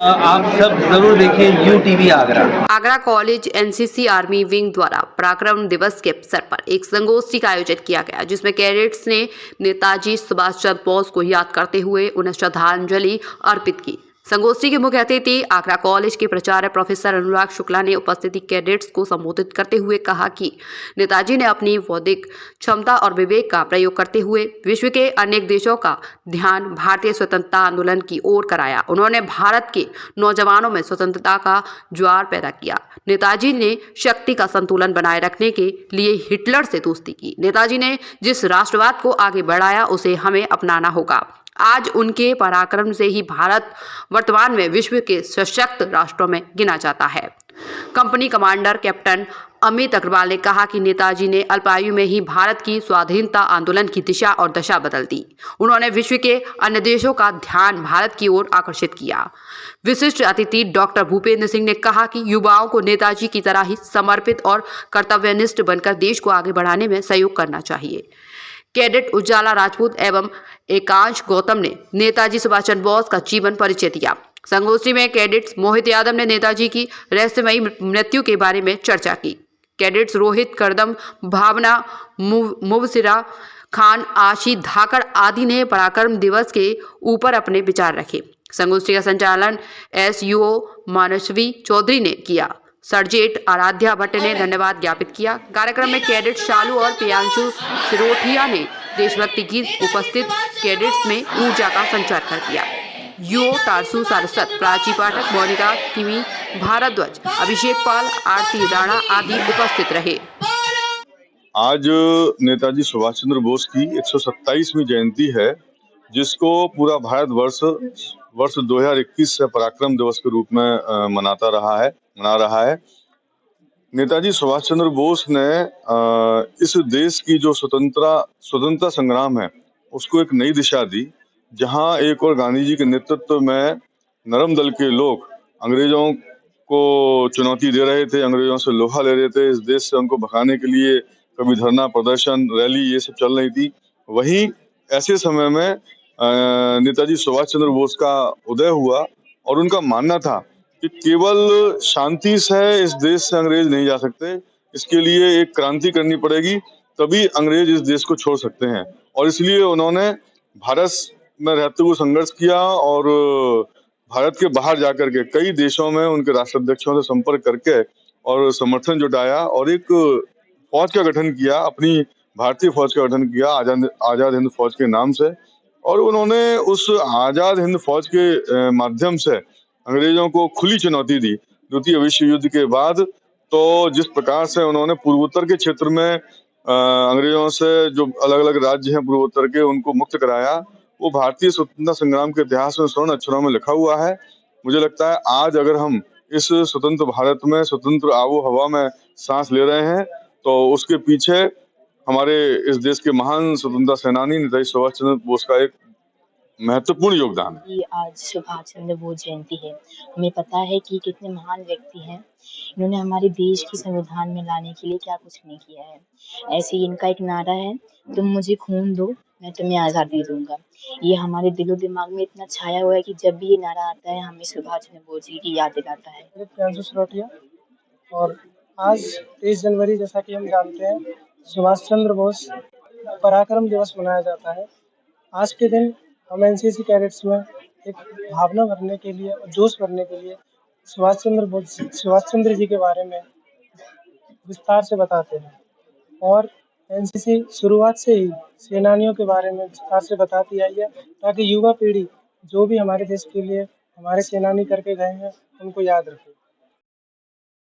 आप सब जरूर देखें UTV Agra. Agra college NCC army wing द्वारा पराक्रम दिवस के अवसर पर एक संगोष्ठी का आयोजन किया गया, जिसमें कैडेट्स ने नेताजी सुभाष चंद्र बोस को याद करते हुए उन्हें श्रद्धांजलि अर्पित की। संगोष्ठी के मुख्य अतिथि आगरा कॉलेज के प्राचार्य प्रोफेसर अनुराग शुक्ला ने उपस्थित कैडेट्स को संबोधित करते हुए कहा कि नेताजी ने अपनी बौद्धिक क्षमता और विवेक का प्रयोग करते हुए विश्व के अनेक देशों का ध्यान भारतीय स्वतंत्रता आंदोलन की ओर कराया। उन्होंने भारत के नौजवानों में स्वतंत्रता का ज्वार पैदा किया। नेताजी ने शक्ति का संतुलन बनाए रखने के लिए हिटलर से दोस्ती की। नेताजी ने जिस राष्ट्रवाद को आगे बढ़ाया उसे हमें अपनाना होगा। आज उनके पराक्रम से ही भारत वर्तमान में विश्व के सशक्त राष्ट्रों में गिना जाता है। Company commander captain Amit Agarwal ने कहा कि नेताजी ने अल्पायु में ही भारत की स्वाधीनता आंदोलन की दिशा और दशा बदल दी। उन्होंने विश्व के अन्य देशों का ध्यान भारत की ओर आकर्षित किया। विशिष्ट अतिथि डॉक्टर भूपेंद्र सिंह ने कहा कि युवाओं को नेताजी की तरह ही समर्पित और कर्तव्यनिष्ठ बनकर देश को आगे बढ़ाने में सहयोग करना चाहिए। कैडेट उजाला राजपूत एवं एकांश गौतम ने नेताजी सुभाष चंद्र बोस का जीवन परिचय दिया। संगोष्ठी में कैडेट्स मोहित यादव ने नेताजी की रहस्यमयी मृत्यु के बारे में चर्चा की। कैडेट्स रोहित करदम, भावना मुबसिरा खान, आशी धाकड़ आदि ने पराक्रम दिवस के ऊपर अपने विचार रखे। संगोष्ठी का संचालन एसयूओ मानसवी चौधरी ने किया। सर्जेट आराध्या भट्ट ने धन्यवाद ज्ञापित किया। कार्यक्रम में कैडेट शालू और प्रियांशु सिरोठिया ने देशभक्ति गीत उपस्थित कैडेट्स में ऊर्जा का संचार कर दिया। युओ तारसू सारस्वत, प्राची पाठक, मोनिका किमी भारद्वाज, अभिषेक पाल, आरती राणा आदि उपस्थित रहे। आज नेताजी सुभाष चंद्र बोस की 127वीं जयंती है, जिसको पूरा भारत वर्ष 2021 से पराक्रम दिवस के रूप में मना रहा है। नेताजी सुभाष चंद्र बोस ने इस देश की जो स्वतंत्रता संग्राम है उसको एक नई दिशा दी, जहां एक और गांधी जी के नेतृत्व में नरम दल के लोग अंग्रेजों को चुनौती दे रहे थे, अंग्रेजों से लोहा ले रहे थे, इस देश से उनको भगाने के लिए कभी धरना प्रदर्शन रैली ये सब चल रही थी। वहीं ऐसे समय में नेताजी सुभाष चंद्र बोस का उदय हुआ और उनका मानना था कि केवल शांति से इस देश से अंग्रेज नहीं जा सकते, इसके लिए एक क्रांति करनी पड़ेगी, तभी अंग्रेज इस देश को छोड़ सकते हैं। और इसलिए उन्होंने भारत में रहते हुए संघर्ष किया और भारत के बाहर जाकर के कई देशों में उनके राष्ट्राध्यक्षों से संपर्क करके और समर्थन जुटाया और एक फौज का गठन किया, अपनी भारतीय फौज का गठन किया आजाद हिंद फौज के नाम से। और उन्होंने उस आजाद हिंद फौज के माध्यम से अंग्रेजों को खुली चुनौती दी। द्वितीय विश्व युद्ध के बाद तो जिस प्रकार से उन्होंने पूर्वोत्तर के क्षेत्र में अंग्रेजों से जो अलग अलग राज्य हैं पूर्वोत्तर के, उनको मुक्त कराया, वो भारतीय स्वतंत्रता संग्राम के इतिहास में स्वर्ण अक्षरों में लिखा हुआ है। मुझे लगता है आज अगर हम इस स्वतंत्र भारत में स्वतंत्र आबो हवा में सांस ले रहे हैं तो उसके पीछे हमारे इस देश के महान स्वतंत्रता सेनानी नेताजी सुभाष चंद्र बोस का एक महत्वपूर्ण योगदान है। आज सुभाष चंद्र बोस जयंती है। हमें पता है कि कितने महान व्यक्ति हैं। इन्होंने हमारे देश की संविधान में लाने के लिए क्या कुछ नहीं किया है। ऐसे ही इनका एक नारा है, तुम मुझे खून दो मैं तुम्हें आज़ादी दूंगा। ये हमारे दिलो दिमाग में इतना छाया हुआ है कि जब भी ये नारा आता है हमें सुभाष चंद्र बोस जी की याद दिलाता है। प्रियांशु सिरोठिया, और आज 23 जनवरी जैसा कि हम जानते हैं सुभाष चंद्र बोस पराक्रम दिवस मनाया जाता है। आज के दिन हम एनसीसी कैडेट्स में एक भावना भरने के लिए और जोश भरने के लिए सुभाष चंद्र जी के बारे में विस्तार से बताते हैं। और एनसीसी शुरुआत से ही सेनानियों के बारे में विस्तार से बताती आई है, ताकि युवा पीढ़ी जो भी हमारे देश के लिए हमारे सेनानी करके गए हैं उनको याद रखे।